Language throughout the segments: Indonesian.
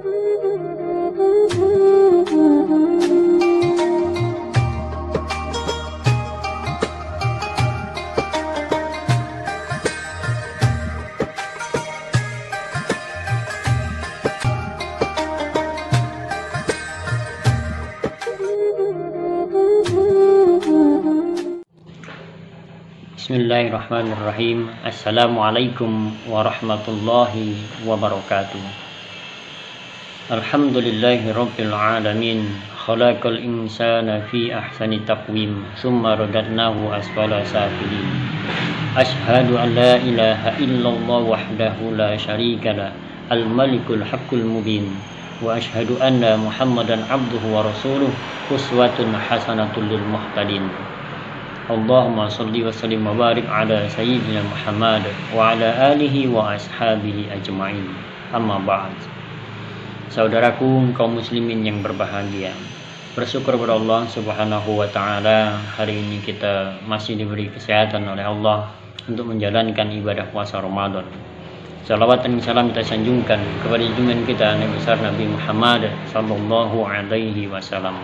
Bismillahirrahmanirrahim. Assalamualaikum warahmatullahi wabarakatuh. Alhamdulillahi rabbil alamin. Khalaqal insana fi ahsani taqwim, summa radadnahu asfala safilin. Ashhadu an la ilaha illallah wahdahu la syarikalah, al-malikul haqqul mubin. Wa ashhadu anna Muhammadan abduhu wa rasuluh, uswatun hasanatul lil muhtadin. Allahumma salli wa sallim wa barik ala sayyidina Muhammad wa ala alihi wa ashabihi ajma'in. Amma ba'd. Saudaraku kaum muslimin yang berbahagia, bersyukur kepada Allah Subhanahu wa taala, hari ini kita masih diberi kesehatan oleh Allah untuk menjalankan ibadah puasa Ramadan. Salawat dan salam kita sanjungkan kepada junjungan kita Nabi besar Nabi Muhammad sallallahu alaihi wasallam.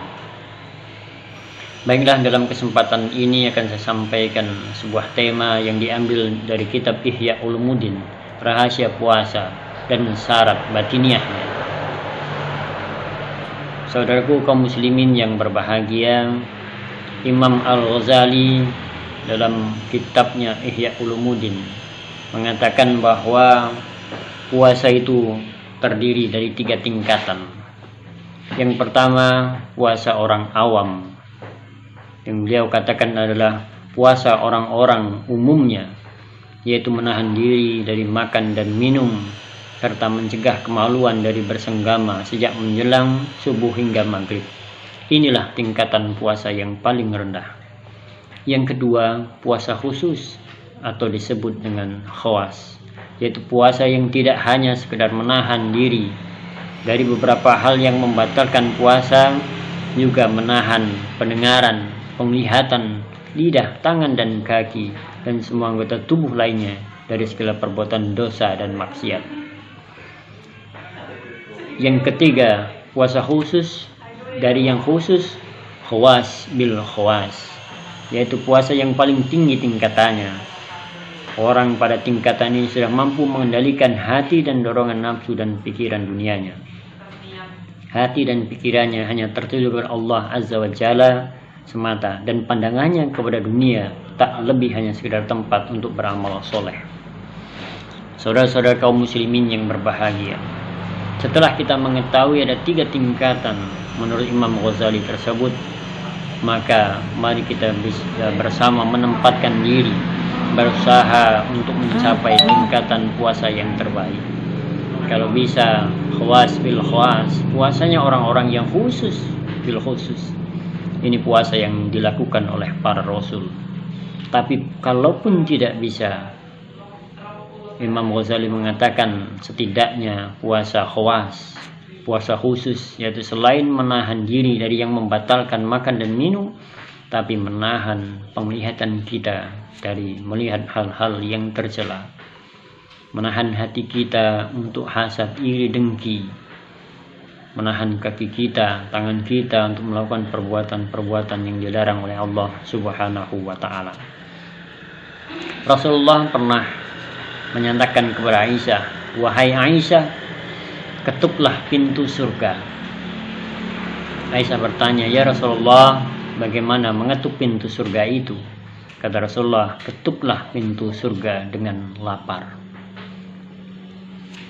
Baiklah, dalam kesempatan ini akan saya sampaikan sebuah tema yang diambil dari kitab Ihya Ulumuddin, rahasia puasa dan syarat batiniahnya. Saudaraku kaum muslimin yang berbahagia, Imam Al-Ghazali dalam kitabnya Ihya Ulumuddin mengatakan bahwa puasa itu terdiri dari 3 tingkatan. Yang pertama, puasa orang awam, yang beliau katakan adalah puasa orang-orang umumnya, yaitu menahan diri dari makan dan minum serta mencegah kemaluan dari bersenggama sejak menjelang subuh hingga maghrib. Inilah tingkatan puasa yang paling rendah. Yang kedua, puasa khusus atau disebut dengan khawas, yaitu puasa yang tidak hanya sekedar menahan diri dari beberapa hal yang membatalkan puasa, juga menahan pendengaran, penglihatan, lidah, tangan dan kaki, dan semua anggota tubuh lainnya dari segala perbuatan dosa dan maksiat. Yang ketiga, puasa khusus dari yang khusus, khawas bil khawas, yaitu puasa yang paling tinggi tingkatannya. Orang pada tingkatan ini sudah mampu mengendalikan hati dan dorongan nafsu dan pikiran dunianya. Hati dan pikirannya hanya tertuju kepada Allah Azza wa Jalla semata, dan pandangannya kepada dunia tak lebih hanya sekedar tempat untuk beramal soleh. Saudara-saudara kaum muslimin yang berbahagia, setelah kita mengetahui ada 3 tingkatan menurut Imam Ghazali tersebut, maka mari kita bisa bersama menempatkan diri, berusaha untuk mencapai tingkatan puasa yang terbaik. Kalau bisa khawas bil khawas, puasanya orang-orang yang khusus bil khusus. Ini puasa yang dilakukan oleh para rasul. Tapi kalaupun tidak bisa, Imam Ghazali mengatakan setidaknya puasa khawas, puasa khusus, yaitu selain menahan diri dari yang membatalkan makan dan minum, tapi menahan penglihatan kita dari melihat hal-hal yang tercela, menahan hati kita untuk hasad, iri, dengki, menahan kaki kita, tangan kita untuk melakukan perbuatan-perbuatan yang dilarang oleh Allah Subhanahu wa ta'ala. Rasulullah pernah menyatakan kepada Aisyah, "Wahai Aisyah, ketuklah pintu surga." Aisyah bertanya, "Ya Rasulullah, bagaimana mengetuk pintu surga itu?" Kata Rasulullah, "Ketuklah pintu surga dengan lapar."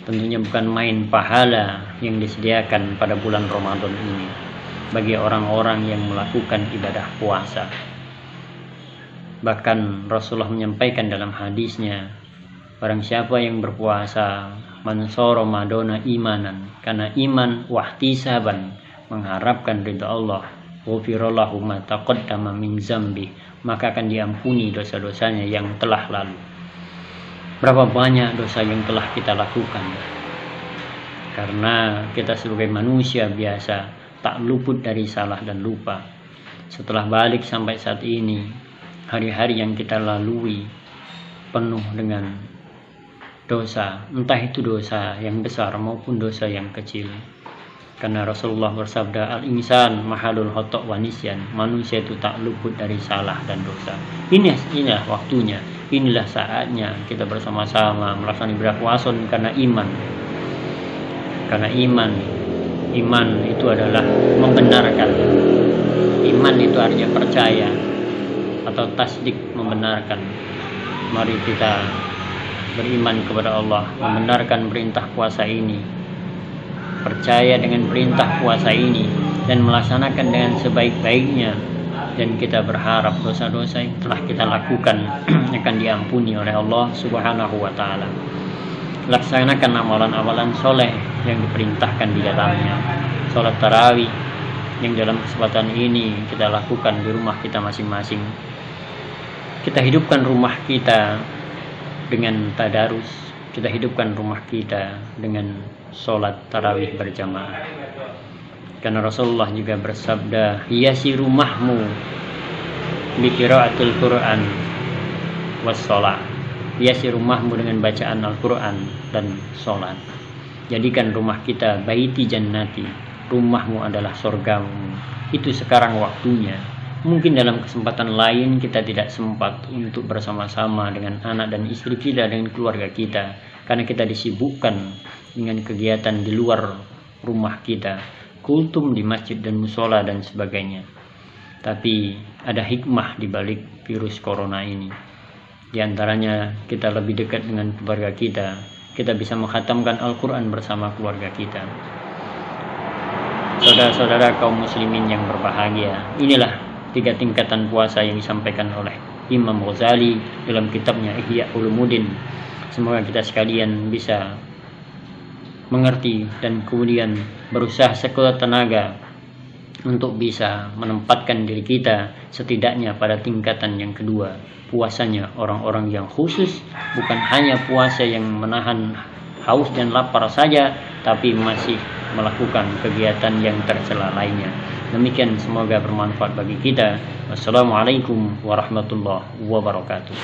Tentunya bukan main pahala yang disediakan pada bulan Ramadan ini bagi orang-orang yang melakukan ibadah puasa. Bahkan Rasulullah menyampaikan dalam hadisnya, barang siapa yang berpuasa, man shoma Ramadana imanan, karena iman wahtisaban, mengharapkan ridha Allah, ghufira lahu ma taqaddama min dzambi, maka akan diampuni dosa-dosanya yang telah lalu. Berapa banyak dosa yang telah kita lakukan, karena kita sebagai manusia biasa tak luput dari salah dan lupa. Setelah balik sampai saat ini, hari-hari yang kita lalui penuh dengan dosa, entah itu dosa yang besar maupun dosa yang kecil. Karena Rasulullah bersabda, al-insan mahalul khotok wa nisyan, manusia itu tak luput dari salah dan dosa. Inilah waktunya, inilah saatnya kita bersama-sama melaksanakan ibadah puasa karena iman. Karena iman itu adalah membenarkan. Iman itu artinya percaya atau tasdik, membenarkan. Mari kita beriman kepada Allah, membenarkan perintah puasa ini, percaya dengan perintah puasa ini, dan melaksanakan dengan sebaik-baiknya. Dan kita berharap dosa-dosa yang telah kita lakukan akan diampuni oleh Allah Subhanahu wa Ta'ala. Laksanakan amalan-amalan soleh yang diperintahkan di dalamnya. Sholat tarawih yang dalam kesempatan ini kita lakukan di rumah kita masing-masing. Kita hidupkan rumah kita dengan tadarus, kita hidupkan rumah kita dengan sholat tarawih berjamaah. Karena Rasulullah juga bersabda, hiasi rumahmu bi qiraatil Qur'an was sholat. Hiasi rumahmu dengan bacaan Al-Quran dan sholat. Jadikan rumah kita baiti jannati, rumahmu adalah surgamu. Itu sekarang waktunya. Mungkin dalam kesempatan lain kita tidak sempat untuk bersama-sama dengan anak dan istri kita, dengan keluarga kita, karena kita disibukkan dengan kegiatan di luar rumah kita, kultum di masjid dan musola dan sebagainya. Tapi ada hikmah di balik virus corona ini. Di antaranya kita lebih dekat dengan keluarga kita. Kita bisa mengkhatamkan Al-Quran bersama keluarga kita. Saudara-saudara kaum muslimin yang berbahagia, inilah 3 tingkatan puasa yang disampaikan oleh Imam Ghazali dalam kitabnya Ihya Ulumuddin. Semoga kita sekalian bisa mengerti dan kemudian berusaha sekuat tenaga untuk bisa menempatkan diri kita setidaknya pada tingkatan yang kedua, puasanya orang-orang yang khusus, bukan hanya puasa yang menahan haus dan lapar saja, tapi masih melakukan kegiatan yang tercela lainnya. Demikian, semoga bermanfaat bagi kita. Wassalamualaikum warahmatullahi wabarakatuh.